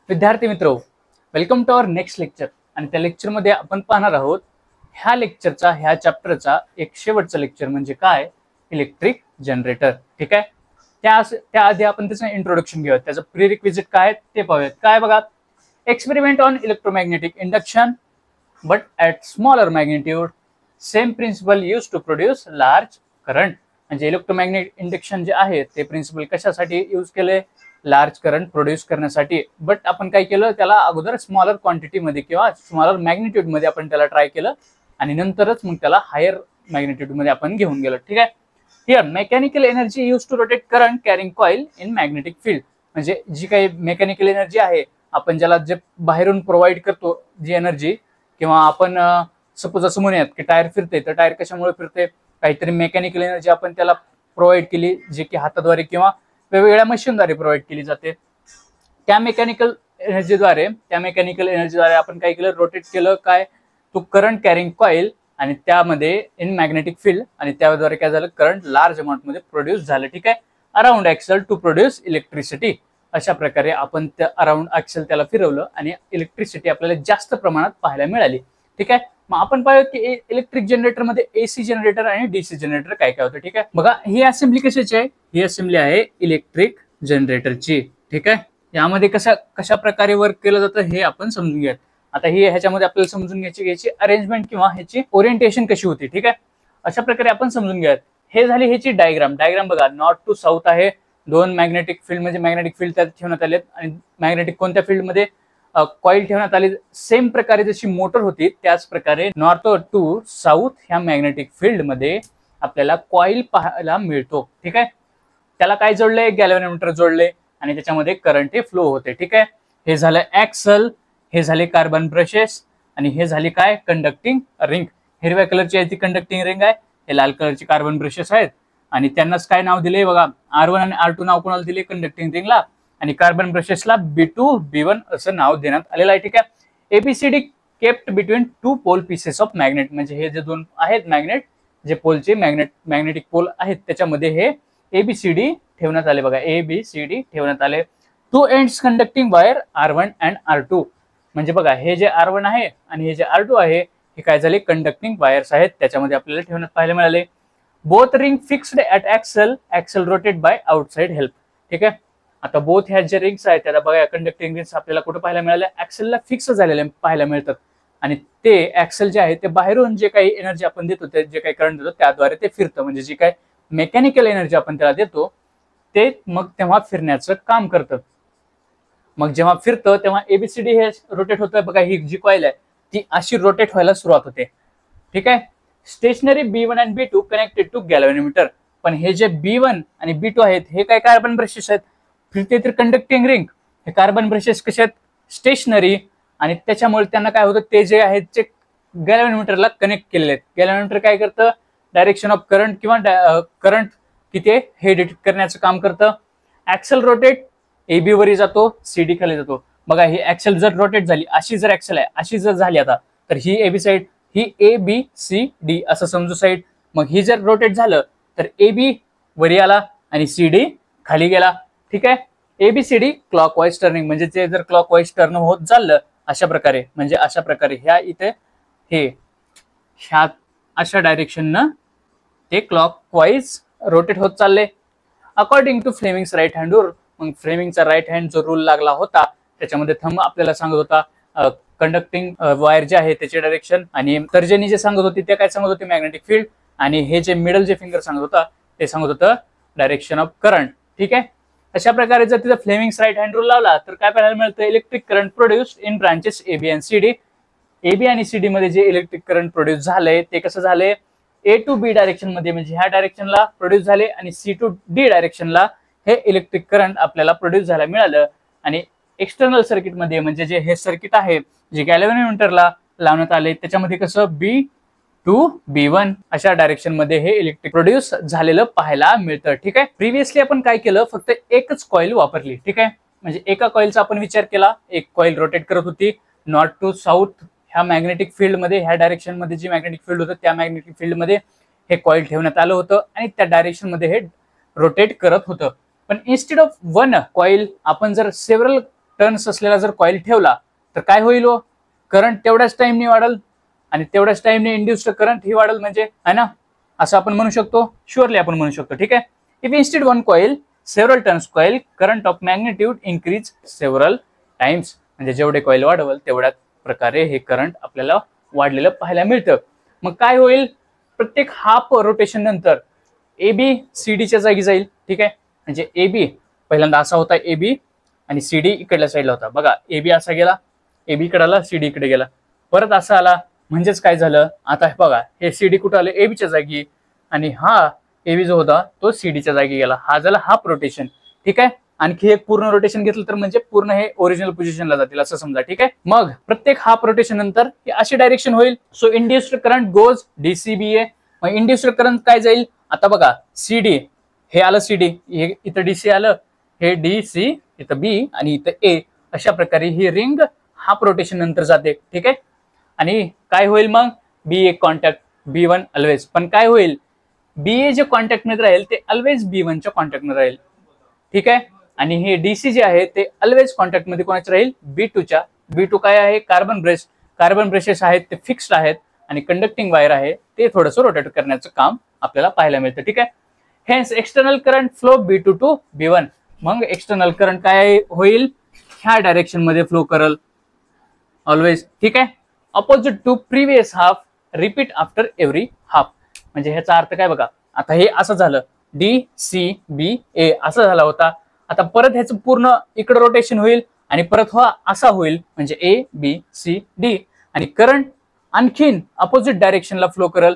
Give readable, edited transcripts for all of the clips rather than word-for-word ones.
विद्यार्थी मित्रो, welcome to our next lecture. आणि त्या लेक्चरमध्ये आपण पाहणार आहोत ह्या चॅप्टरचा एक शेवटचा लेक्चर म्हणजे काय, इलेक्ट्रिक जनरेटर. ठीक आहे. त्याआधी आपण त्याचं इंट्रोडक्शन घेऊयात, त्याचं प्रीरिक्विजिट काय ते पाहूयात. काय बघा, experiment on electromagnetic induction but at smaller magnitude, same principle use to produce large current. म्हणजे इलेक्ट्रोमॅग्नेटिक इंडक्शन जे आहे ते प्रिन्सिपल कशासाठी यूज केले, लार्ज करंट प्रोड्यूस करण्यासाठी. बट आपण काय केलं, त्याला अगोदर स्मॉलर क्वांटिटीमध्ये किंवा स्मॉलर मॅग्निट्यूडमध्ये आपण त्याला ट्राय केलं आणि नंतरच मग त्याला हायर मॅग्निट्यूडमध्ये आपण घेऊन गेलो. ठीक आहे. Here mechanical energy use to rotate current carrying coil in magnetic field. म्हणजे जी काही मेकॅनिकल एनर्जी आहे, आपण ज्याला जे बाहेरून प्रोव्हाइड करतो जी एनर्जी, किंवा आपण सपोज असं म्हणूयात की टायर फिरते, तर टायर कशामुळे फिरते, काहीतरी मेकॅनिकल एनर्जी आपण त्याला प्रोव्हाइड केली, जे की हाताद्वारे किंवा वेगवेगळ्या मशीनद्वारे प्रोव्हाइड केली जाते. त्या मेकॅनिकल एनर्जीद्वारे आपण काय केलं, रोटेट केलं काय, तो करंट कॅरिंग कॉइल, आणि त्यामध्ये इन मॅग्नेटिक फील्ड, आणि त्याद्वारे काय झालं, करंट लार्ज अमाऊंट मध्ये प्रोड्यूस झालं. ठीक आहे. Around axle to produce electricity. अशा प्रकारे आपण त्या अराउंड ऍक्सल त्याला फिरवलं आणि इलेक्ट्रिसिटी आपल्याला जास्त प्रमाणात पाहायला मिळाली. ठीक आहे. मग आपण पाहूया की इलेक्ट्रिक जनरेटर मध्ये एसी जनरेटर आणि डीसी जनरेटर काय काय होतं. ठीक आहे. बघा, ही असेंब्ली कशाची आहे, ही असेंब्ली आहे इलेक्ट्रिक जनरेटरची. ठीक आहे. यामध्ये कशा प्रकारे वर्क केलं जातं हे आपण समजून घ्या. आता ही ह्याच्यामध्ये आपल्याला समजून घ्यायची अरेंजमेंट किंवा ह्याची ओरिएंटेशन कशी होती. ठीक आहे. अशा प्रकारे आपण समजून घ्या. हे झाली ह्याची डायग्राम बघा, नॉर्थ टू साऊथ आहे. दोन मॅग्नेटिक फील्ड म्हणजे मॅग्नेटिक फील्ड त्यात ठेवण्यात आले, आणि मॅग्नेटिक कोणत्या फील्डमध्ये, कॉईल ठेवण्यात आली. सेम प्रकारे जशी मोटर होती त्याच प्रकारे नॉर्थ टू साऊथ ह्या मॅग्नेटिक फील्ड मध्ये आपल्याला कॉईल पाहायला मिळतो. ठीक आहे. त्याला काय जोडलंय, गॅल्व्हॅनोमीटर जोडले, आणि त्याच्यामध्ये करंट हे फ्लो होते. ठीक आहे. हे झालं ऍक्सल, हे झाले कार्बन ब्रशेस, आणि हे झाली काय, कंडक्टिंग रिंग. हिरव्या कलरची आहे ती कंडक्टिंग रिंग आहे, हे लाल कलरची कार्बन ब्रशेस आहेत, आणि त्यांनाच काय नाव दिले बघा, R1 आणि R2 नाव कोणाला दिले, कंडक्टिंग रिंगला, आणि कार्बन ब्रशेसला B2 B1 असं नाव देण्यात आलेलं आहे. ठीक आहे. ABCD kept between two pole pieces of magnet. म्हणजे हे जे दोन आहेत मॅग्नेट, जे पोलचे मॅग्नेटिक पोल आहेत, त्याच्यामध्ये हे ABCD ठेवण्यात आले. बघा, ABCD ठेवण्यात आले. Two ends conducting wire R1 and R2. म्हणजे बघा, हे जे R1 आहे आणि हे जे R2 आहे, हे काय झाले, कंडक्टिंग वायर्स आहेत, त्याच्यामध्ये आपल्याला ठेवण्यात पाहायला मिळाले. Both ring fixed at axle rotate by outside help. ठीक आहे. आता बोथ ह्या जे रिंग्स आहेत त्याला बघा, कंडक्टिंग रिंग्स आपल्याला कुठे पाहायला मिळाल्या, ऍक्सेलला फिक्स झालेले पाहायला मिळतात, आणि ते ऍक्सेल जे आहे ते बाहेरून जे काही एनर्जी आपण देतो, ते जे काही करंट देतो त्याद्वारे ते फिरतं. म्हणजे जी काही मेकॅनिकल एनर्जी आपण त्याला देतो ते मग तेव्हा फिरण्याचं काम करतं. मग जेव्हा फिरतं तेव्हा ABCD हे रोटेट होतं. बघा, ही जी कॉईल आहे ती अशी रोटेट व्हायला सुरुवात होते. ठीक आहे. स्टेशनरी B1 आणि B2 कनेक्टेड टू गॅल्व्हॅनोमीटर. पण हे जे B1 आणि B2 आहेत हे काय, कार्बन ब्रशेस आहेत, फिरते तर कंडक्टिंग रिंग. हे कार्बन ब्रशेस कसे आहेत, स्टेशनरी, आणि त्याच्यामुळे त्यांना काय होतं, ते जे आहेत ते गॅल्व्हॅनोमीटरला कनेक्ट केलेले आहेत. गॅल्व्हॅनोमीटर काय करतं, डायरेक्शन ऑफ करंट किंवा करंट किती आहे हे डिटेक्ट करण्याचं काम करतं. ऍक्सल रोटेट AB वरी जातो, CD खाली जातो. बघा, ही ऍक्सल जर रोटेट झाली, अशी जर ऍक्सल आहे, अशी जर झाली आता, तर ही AB साईड, ही ABCD असं समजू साईड. मग ही जर रोटेट झालं तर AB वरी आला आणि CD खाली गेला. ठीक आहे. ABCD क्लॉकवाईज टर्निंग, म्हणजे ते जर क्लॉकवाईज टर्न होत चाललं अशा प्रकारे, म्हणजे अशा प्रकारे ह्या इथे ह्या अशा डायरेक्शननं ते क्लॉकवाईज रोटेट होत चालले. According to Fleming's right hand rule. मग फ्लेमिंगचा राईट हँड जो रूल लागला होता त्याच्यामध्ये थंब आपल्याला सांगत होता कंडक्टिंग वायर जे आहे त्याचे डायरेक्शन, आणि तर्जनी जे सांगत होती ते काय सांगत होते, मॅग्नेटिक फील्ड, आणि हे जे मिडल जे फिंगर सांगत होता ते सांगत होतं डायरेक्शन ऑफ करंट. ठीक आहे. अशा प्रकारे जर तिथं फ्लेमिंग्स राईट हँड रूल लावला तर काय पाहायला मिळतं, electric current produced in branches AB आणि CD. AB आणि CD मध्ये जे इलेक्ट्रिक करंट प्रोड्यूस झालंय ते कसं झालंय, A टू B डायरेक्शन मध्ये, म्हणजे ह्या डायरेक्शनला प्रोड्यूस झाले, आणि C टू D डायरेक्शनला हे इलेक्ट्रिक करंट आपल्याला प्रोड्यूस झाला मिळालं. आणि एक्सटर्नल सर्किट मध्ये, म्हणजे जे हे सर्किट आहे जे गॅल्व्हॅनोमीटरला लावण्यात आले, त्याच्यामध्ये कसं B2 B1 अशा डायरेक्शन मध्ये हे इलेक्ट्रिक प्रोड्यूस झालेलं पाहायला मिळतं. ठीक आहे. प्रिव्हियसली आपण काय केलं, फक्त एकच कॉईल वापरली. ठीक आहे. म्हणजे एका कॉईलचा आपण विचार केला, एक कॉईल रोटेट करत होती नॉर्थ टू साऊथ ह्या मॅग्नेटिक फील्ड मध्ये, ह्या डायरेक्शन मध्ये जी मॅग्नेटिक फील्ड होतं त्या मॅग्नेटिक फील्ड मध्ये हे कॉईल ठेवण्यात आलं होतं, आणि त्या डायरेक्शन मध्ये हे रोटेट करत होतं. पण इन्स्टेड ऑफ वन कॉईल आपण जर सेव्हरल टर्न्स असलेला जर कॉईल ठेवला तर काय होईल हो, करंट तेवढ्याच टाइमने वाढल आणि तेवढ्याच टाइमने इंड्युस्ड करंट ही वाढल, म्हणजे आहे ना, असं आपण म्हणू शकतो, शुअरली आपण म्हणू शकतो. ठीक आहे. If instead one coil several turns coil current of magnitude increase several times, म्हणजे जेवढे कॉईल वाढवल तेवढ्या प्रकारे हे करंट आपल्याला वाढलेलं पाहायला मिळतं. मग काय होईल, प्रत्येक हाफ रोटेशन नंतर ए बी सी डीच्या जागी जाईल. ठीक आहे. म्हणजे ए बी पहिल्यांदा असा होता ए बी आणि सी डी इकडल्या साईडला होता. बघा ए बी असा गेला, ए बी इकडे आला, सी डी इकडे गेला, परत असा आला. म्हणजेच काय झालं, आता बघा हे सी डी कुठं आलं, ए बीच्या जागी, आणि हा ए बी जो होता तो सी डीच्या जागी गेला. हा झाला हाफ रोटेशन. ठीक आहे. आणखी एक पूर्ण रोटेशन घेतलं तर म्हणजे पूर्ण हे ओरिजिनल पोझिशनला जातील असं समजा. ठीक आहे. मग प्रत्येक हाफ रोटेशन नंतर ही अशी डायरेक्शन होईल. So induced current goes DCBA. मग इंड्युस्ड करंट काय जाईल, आता बघा सी डी हे आलं, सी डी हे इथं डीसी आलं, हे डी सी इथं बी आणि इथं ए, अशा प्रकारे ही रिंग हाफ रोटेशन नंतर जाते. ठीक आहे. आणि काय होईल मग, बी ए कॉन्टॅक्ट बी वन ऑलवेज, पण काय होईल, बी ए जे कॉन्टॅक्ट मध्ये राहील ते ऑलवेज बी वनच्या कॉन्टॅक्ट मध्ये राहील. ठीक आहे. आणि हे डीसी जे आहे ते ऑलवेज कॉन्टॅक्ट मध्ये कोणाच्या राहील, बी टूच्या. बी टू काय आहे, कार्बन ब्रश, कार्बन ब्रशेस आहेत ते फिक्स्ड आहेत आणि कंडक्टिंग वायर आहे ते थोडंसं रोटेट करण्याचं काम आपल्याला पाहायला मिळतं. ठीक आहे. Hence external current flow B two to B one. मग एक्सटर्नल करंट काय होईल, ह्या डायरेक्शन मध्ये फ्लो करल ऑलवेज. ठीक आहे. Opposite to previous half, repeat after every half. म्हणजे ह्याचा अर्थ काय बघा, आता हे असं झालं, डी सी बी ए असं झाला होता. आता परत ह्याचं पूर्ण इकडे रोटेशन होईल आणि परत हा असा होईल, म्हणजे ए बी सी डी, आणि करंट आणखीन अपोजिट डायरेक्शनला फ्लो करल.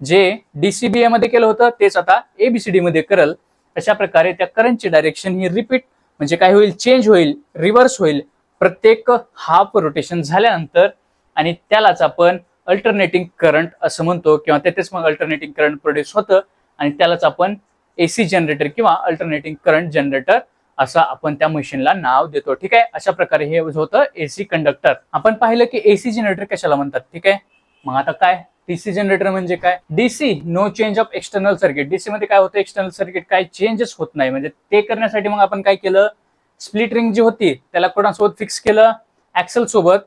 जे डीसीबीए मध्ये केलं होतं तेच आता एबीसीडी मध्ये करल. अशा प्रकारे त्या करंटची डायरेक्शन ही रिपीट, म्हणजे काय होईल, चेंज होईल, रिव्हर्स होईल प्रत्येक हाफ रोटेशन झाल्यानंतर, आणि त्यालाच आपण अल्टरनेटिंग करंट असं म्हणतो, किंवा तेच मग अल्टरनेटिंग करंट प्रोड्यूस होतं आणि त्यालाच आपण एसी जनरेटर किंवा अल्टरनेटिंग करंट जनरेटर असं आपण त्या मशीनला नाव देतो. ठीक आहे. अशा प्रकारे हे होतं एसी कंडक्टर. आपण पाहिलं की एसी जनरेटर कशाला म्हणतात. ठीक आहे. मग आता काय, डीसी जनरेटर म्हणजे काय, DC no change of external circuit. DC मध्ये काय होतं, एक्सटर्नल सर्किट काय चेंजेस होत नाही. म्हणजे ते करण्यासाठी मग आपण काय केलं, स्प्लिट रिंग जी होती त्याला कोणासोबत फिक्स केलं, ऍक्सल सोबत,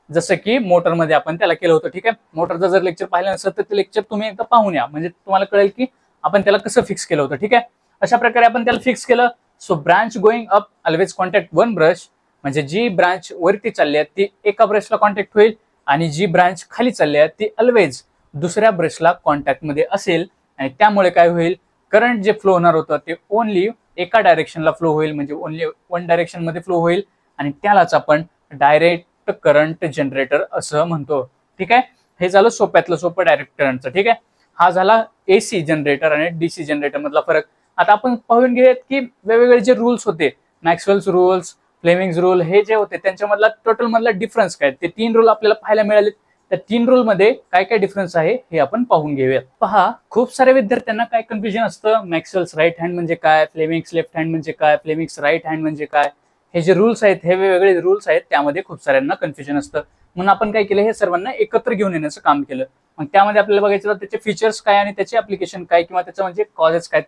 जसं की मोटरमध्ये आपण त्याला केलं होतं. ठीक आहे. मोटरचं जर लेक्चर पाहिलं नसेल तर ते लेक्चर तुम्ही एकदा पाहून या, म्हणजे तुम्हाला कळेल की आपण त्याला कसं फिक्स केलं होतं. ठीक आहे. अशा प्रकारे आपण त्याला फिक्स केलं. So branch going up always contact one brush, म्हणजे जी ब्रांच वरती चालली आहे ती एका ब्रशला कॉन्टॅक्ट होईल आणि जी ब्रांच खाली चालली आहे ती ऑलवेज दुसऱ्या ब्रशला कॉन्टॅक्ट मध्ये असेल. आणि त्यामुळे काय होईल, करंट जे फ्लो होणार होतं ते ओनली एका डायरेक्शनला फ्लो होईल, म्हणजे ओनली वन डायरेक्शन मध्ये फ्लो होईल, आणि त्यालाच आपण डायरेक्ट करंट जनरेटर असं म्हणतो. ठीक आहे. हे झालं सोप्यातलं सोपं डायरेक्ट करंटचं. ठीक आहे. हा झाला एसी जनरेटर आणि डीसी जनरेटर मधला फरक. आता आपण पाहून घेऊयात की वेगवेगळे जे रूल्स होते, मॅक्सवेल्स रूल्स, फ्लेमिंग्स रूल, हे जे होते त्यांच्यामधला टोटल मधला डिफरन्स काय, ते 3 रूल आपल्याला पाहायला मिळाले. त्या 3 रूल मध्ये काय काय डिफरन्स आहे हे आपण पाहून घेऊयात. पहा, खूप साऱ्या विद्यार्थ्यांना काय कन्फ्युजन असतं, मॅक्सवेल्स राईट हँड म्हणजे काय, फ्लेमिंग्स लेफ्ट हँड म्हणजे काय, फ्लेमिंग्स राईट हँड म्हणजे काय. हे जे रूल्स आहेत, हे वेगवेगळे रूल्स आहेत, त्यामध्ये खूप साऱ्यांना कन्फ्युजन असतं. म्हणून आपण काय केलं, हे सर्वांना एकत्र घेऊन येण्याचं काम केलं. मग त्यामध्ये आपल्याला बघायचं त्याचे फीचर्स काय आणि त्याचे ऍप्लिकेशन काय, किंवा त्याचं म्हणजे कॉजेस काय,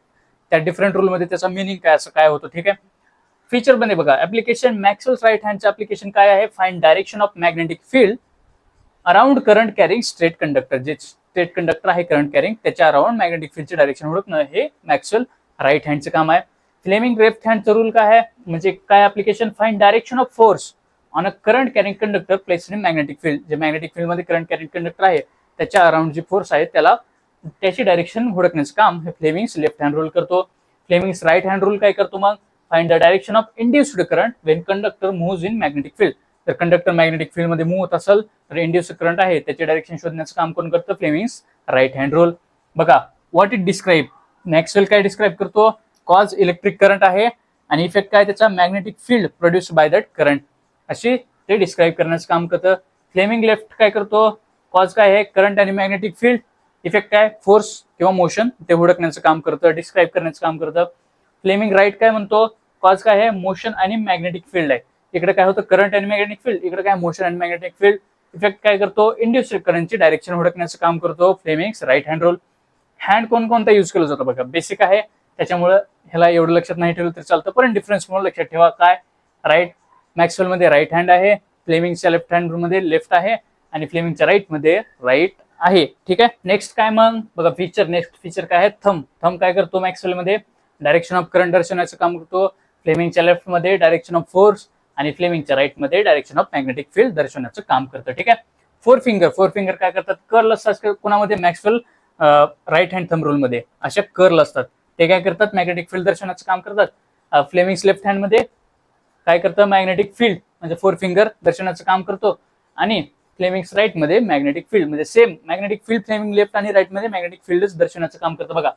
त्या डिफरंट रूल मध्ये त्याचा मिनिंग काय, असं काय होतं. ठीक आहे. फीचर मध्ये बघा, ऍप्लिकेशन मॅक्सवेल्स राईट हँडचं ऍप्लिकेशन काय आहे, find direction of magnetic field around current carrying straight conductor. जे स्ट्रेट कंडक्टर आहे करंट कॅरिंग, त्याच्या अराउंड मॅग्नेटिक फील्डचे डायरेक्शन ओळखणं हे मॅक्सवेल राईट हँडचं काम आहे. फ्लेमिंग लेफ्ट हँडचं रूल काय आहे, म्हणजे काय application, find direction of force on a current carrying conductor placed in magnetic field. जे मॅग्नेटिक फील्ड मध्ये करंट कॅरिंग कंडक्टर आहे त्याच्या अराउंड जी फोर्स आहे त्याला त्याची डायरेक्शन ओळखण्याचं काम हे फ्लेमिंग्स लेफ्ट हँड रूल करतो. फ्लेमिंग्स राईट हँड रूल काय करतो, मग find the direction of induced current when conductor moves in magnetic field. जर कंडक्टर मॅग्नेटिक फील्ड मध्ये मूव्ह होत असेल तर इंड्युस्ड करंट आहे त्याचे डायरेक्शन शोधण्याचं काम कोण करतं, फ्लेमिंग्स राईट हँड रूल. बघा, व्हॉट इट डिस्क्राइब, मॅक्सवेल काय डिस्क्राइब करतो, कॉज इलेक्ट्रिक करंट आहे आणि इफेक्ट काय त्याचा, magnetic field produce by that current, अशी ते डिस्क्राइब करण्याचं काम करतं. फ्लेमिंग लेफ्ट काय करतो, कॉज काय आहे, करंट आणि मॅग्नेटिक फील्ड, इफेक्ट काय, फोर्स किंवा मोशन, ते ओळखण्याचं काम करतं, डिस्क्राइब करण्याचं काम करतं. फ्लेमिंग राईट काय म्हणतो, कॉज काय आहे, मोशन आणि मॅग्नेटिक फील्ड आहे. इकडे काय होतं, करंट आणि मॅग्नेटिक फील्ड, इकडे काय, मोशन आणि मॅग्नेटिक फील्ड. इफेक्ट काय करतो, इंड्युस्ड करंटची डायरेक्शन ओळखण्याचं काम करतो, Fleming's right hand rule. Hand कोणकोणता यूज केला जातो बघा, बेसिक आहे त्याच्यामुळे ह्याला एवढं लक्षात नाही ठेवलं तर चालतं, पण डिफरन्स म्हणून लक्षात ठेवा, काय, राईट मॅक्सवेल मध्ये राईट हँड आहे, फ्लेमिंगच्या लेफ्ट हँड मध्ये लेफ्ट आहे आणि फ्लेमिंगच्या राईट मध्ये राईट आहे. ठीक आहे. नेक्स्ट काय मग बघा फीचर, नेक्स्ट फीचर काय आहे, थंब. थंब काय करतो मॅक्सवेल मध्ये, डायरेक्शन ऑफ करंट दर्शवण्याचं काम करतो. फ्लेमिंगच्या लेफ्ट मध्ये डायरेक्शन ऑफ फोर्स आणि फ्लेमिंगच्या राईट मध्ये डायरेक्शन ऑफ मॅग्नेटिक फील्ड दर्शवण्याचं काम करतं. ठीक आहे. फोर फिंगर काय करतात, कर्ल असतात कोणामध्ये, Maxwell right hand thumb rule मध्ये अशा कर्ल असतात. ते काय करतात, मॅग्नेटिक फील्ड दर्शवण्याचं काम करतात. फ्लेमिंग्स लेफ्ट हँड मध्ये काय करतं, मॅग्नेटिक फील्ड म्हणजे फोर फिंगर दर्शवण्याचं काम करतो. आणि फ्लेमिंग्स राईट मध्ये मॅग्नेटिक फील्ड म्हणजे same magnetic field Fleming left आणि राईट मध्ये मॅग्नेटिक फील्डच दर्शवण्याचं काम करतं बघा.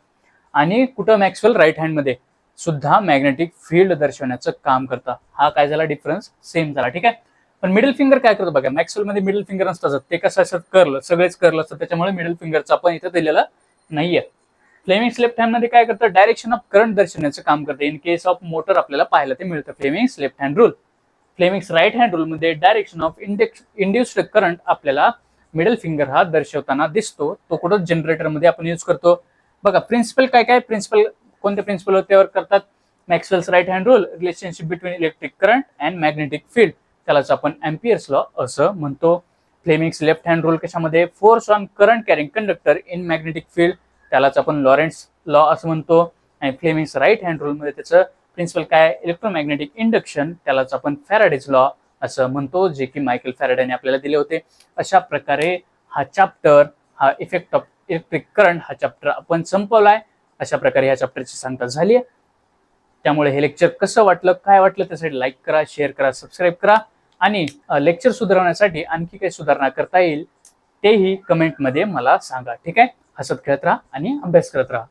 आणि कुठं मॅक्सवेल राईट हँड मध्ये सुद्धा मॅग्नेटिक फील्ड दर्शवण्याचं काम करतं. हा काय झाला डिफरन्स, सेम झाला. ठीक आहे. पण मिडल फिंगर काय करतो बघा, मॅक्सवेल मध्ये मिडल फिंगर नसतात, ते कसं असतात कर्ल, सगळेच कर्ल असतात, त्याच्यामुळे मिडल फिंगरचा आपण इथं दिलेला नाहीये. फ्लेमिंग्स लेफ्ट हँड मध्ये काय करतं, डायरेक्शन ऑफ करंट दर्शवण्याचं काम करतं. इन केस ऑफ मोटर आपल्याला पाहायला ते मिळतं Fleming's left hand rule. Fleming's right hand rule मध्ये डायरेक्शन ऑफ इंड्युस्ड करंट आपल्याला मिडल फिंगर हा दर्शवताना दिसतो. तो कुठं जनरेटर मध्ये आपण यूज करतो बघा. प्रिन्सिपल काय प्रिन्सिपल, कोणत्या प्रिन्सिपल त्यावर करतात, Maxwell's right hand rule, relationship between electric current and magnetic field, त्यालाच आपण एम्पियर्स लॉ असं म्हणतो. फ्लेमिंग्स लेफ्ट हँड रूल कशामध्ये, force on current carrying conductor in magnetic field, त्यालाच आपण लॉरेंट्स लॉ असं म्हणतो. आणि फ्लेमिंग्स राईट हँड रूल मध्ये त्याचं प्रिन्सिपल काय, इलेक्ट्रोमॅग्नेटिक इंडक्शन, त्यालाच आपण फॅराडेज लॉ असं म्हणतो, जे की मायकेल फॅराडेने आपल्याला दिले होते. अशा प्रकारे हा चॅप्टर, हा इफेक्ट ऑफ इलेक्ट्रिक करंट हा चॅप्टर आपण संपवलाय. अशा प्रकारे या चॅप्टरची सांगता झाली आहे. त्यामुळे हे लेक्चर कसं वाटलं, काय वाटलं, त्यासाठी लाईक करा, शेअर करा, सबस्क्राईब करा. आणि लेक्चर सुधारवण्यासाठी आणखी काही सुधारणा करता येईल तेही कमेंटमध्ये मला सांगा. ठीक आहे. हसत खेळत राहा आणि अभ्यास करत राहा.